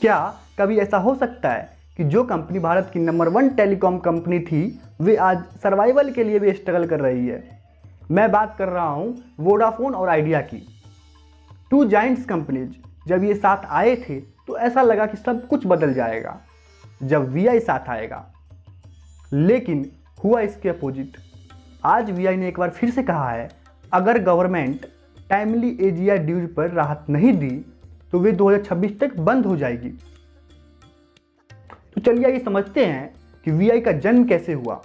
क्या कभी ऐसा हो सकता है कि जो कंपनी भारत की नंबर 1 टेलीकॉम कंपनी थी वे आज सर्वाइवल के लिए भी स्ट्रगल कर रही है? मैं बात कर रहा हूं वोडाफोन और आइडिया की। टू जाइंट्स कंपनीज जब ये साथ आए थे तो ऐसा लगा कि सब कुछ बदल जाएगा जब वीआई साथ आएगा, लेकिन हुआ इसके अपोजिट। आज वीआई ने एक बार फिर से कहा है अगर गवर्नमेंट टाइमली एजीआई ड्यूज पर राहत नहीं दी तो वे 2026 तक बंद हो जाएगी। तो चलिए ये समझते हैं कि वीआई का जन्म कैसे हुआ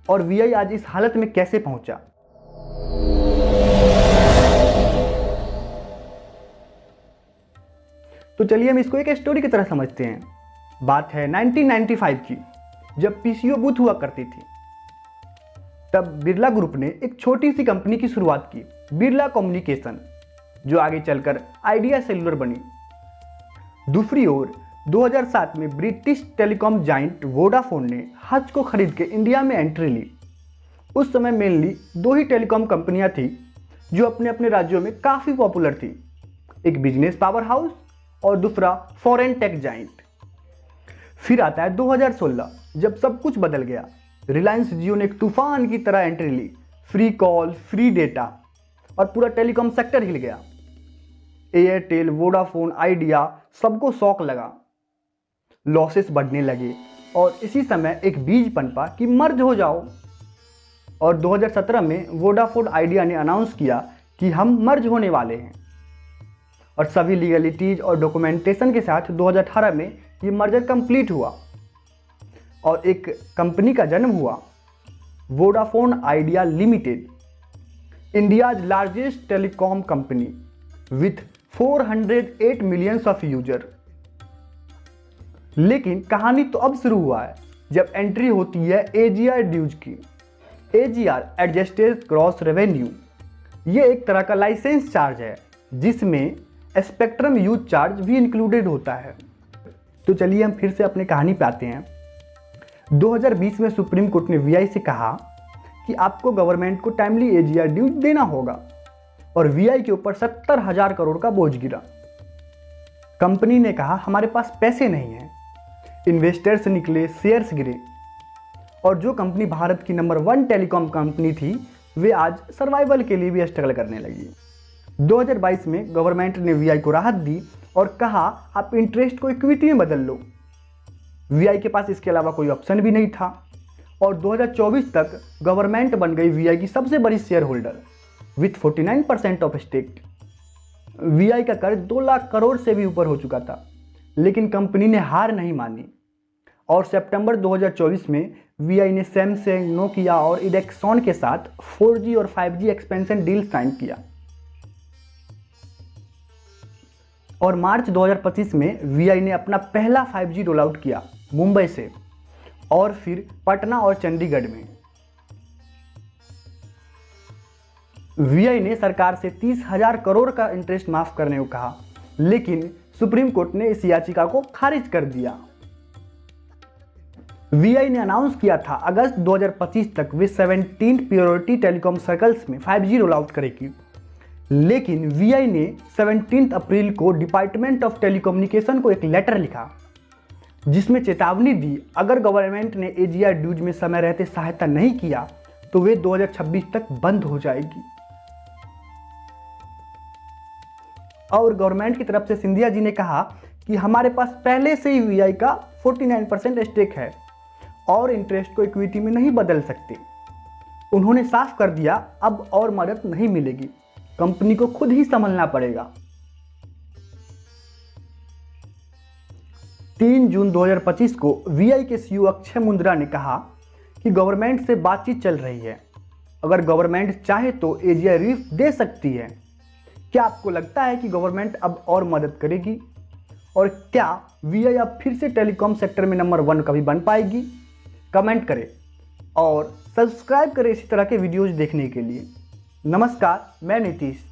और वीआई आज इस हालत में कैसे पहुंचा। तो चलिए हम इसको एक स्टोरी की तरह समझते हैं। बात है 1995 की, जब पीसीओ बूथ हुआ करती थी। तब बिरला ग्रुप ने एक छोटी सी कंपनी की शुरुआत की, बिरला कम्युनिकेशन, जो आगे चलकर आइडिया सेलुलर बनी। दूसरी ओर 2007 में ब्रिटिश टेलीकॉम जाइंट वोडाफोन ने हच को खरीद के इंडिया में एंट्री ली। उस समय मेनली दो ही टेलीकॉम कंपनियां थी जो अपने अपने राज्यों में काफ़ी पॉपुलर थी, एक बिजनेस पावर हाउस और दूसरा फॉरेन टेक जाइंट। फिर आता है 2016, जब सब कुछ बदल गया। रिलायंस जियो ने एक तूफान की तरह एंट्री ली, फ्री कॉल, फ्री डेटा, और पूरा टेलीकॉम सेक्टर हिल गया। एयरटेल, वोडाफोन, आइडिया, सबको शौक लगा, लॉसेस बढ़ने लगे और इसी समय एक बीज पनपा कि मर्ज हो जाओ। और 2017 में वोडाफोन आइडिया ने अनाउंस किया कि हम मर्ज होने वाले हैं, और सभी लीगलिटीज और डॉक्यूमेंटेशन के साथ 2018 में ये मर्जर कंप्लीट हुआ और एक कंपनी का जन्म हुआ, Vodafone idea limited, India's largest telecom company with 408 millions of user. लेकिन कहानी तो अब शुरू हुआ है जब एंट्री होती है एजीआर ड्यूज की। एजीआर एडजस्टेड ग्रॉस रेवेन्यू, ये एक तरह का लाइसेंस चार्ज है जिसमें स्पेक्ट्रम यूज चार्ज भी इंक्लूडेड होता है। तो चलिए हम फिर से अपने कहानी पे आते हैं। 2020 में सुप्रीम कोर्ट ने वीआई से कहा कि आपको गवर्नमेंट को टाइमली एजीआर ड्यूज देना होगा, और वीआई के ऊपर 70,000 करोड़ का बोझ गिरा। कंपनी ने कहा हमारे पास पैसे नहीं हैं, इन्वेस्टर्स निकले, शेयर्स गिरे, और जो कंपनी भारत की नंबर 1 टेलीकॉम कंपनी थी वे आज सर्वाइवल के लिए भी स्ट्रगल करने लगी। 2022 में गवर्नमेंट ने वीआई को राहत दी और कहा आप इंटरेस्ट को इक्विटी में बदल लो। वीआई के पास इसके अलावा कोई ऑप्शन भी नहीं था, और 2024 तक गवर्नमेंट बन गई वीआई की सबसे बड़ी share holder with 49% of stake. VI का कर्ज 2 लाख करोड़ से भी ऊपर हो चुका था, लेकिन कंपनी ने हार नहीं मानी, और सितंबर 2024 में वीआई ने सैमसंग, नोकिया और इरेक्सॉन के साथ 4G और 5G एक्सपेंशन डील साइन किया। और मार्च 2025 में वीआई ने अपना पहला 5G रोल आउट किया मुंबई से, और फिर पटना और चंडीगढ़ में। वीआई ने सरकार से 30,000 करोड़ का इंटरेस्ट माफ करने को कहा, लेकिन सुप्रीम कोर्ट ने इस याचिका को खारिज कर दिया। वीआई ने अनाउंस किया था अगस्त 2025 तक वे 17 प्रायोरिटी टेलीकॉम सर्कल्स में 5G रोल आउट करेगी, लेकिन वीआई ने 17 अप्रैल को डिपार्टमेंट ऑफ टेलीकम्युनिकेशन को एक लेटर लिखा जिसमें चेतावनी दी अगर गवर्नमेंट ने एजीआर ड्यूज में समय रहते सहायता नहीं किया तो वे 2026 तक बंद हो जाएगी। और गवर्नमेंट की तरफ से सिंधिया जी ने कहा कि हमारे पास पहले से ही वीआई का 49% स्टेक है और इंटरेस्ट को इक्विटी में नहीं बदल सकते। उन्होंने साफ कर दिया अब और मदद नहीं मिलेगी, कंपनी को खुद ही संभलना पड़ेगा। 3 जून 2025 को वीआई के सीईओ अक्षय मुंद्रा ने कहा कि गवर्नमेंट से बातचीत चल रही है, अगर गवर्नमेंट चाहे तो एजीआई रिलीफ दे सकती है। क्या आपको लगता है कि गवर्नमेंट अब और मदद करेगी, और क्या वीआई अब फिर से टेलीकॉम सेक्टर में नंबर 1 कभी बन पाएगी? कमेंट करें और सब्सक्राइब करें इसी तरह के वीडियोज देखने के लिए। नमस्कार, मैं नीतीश।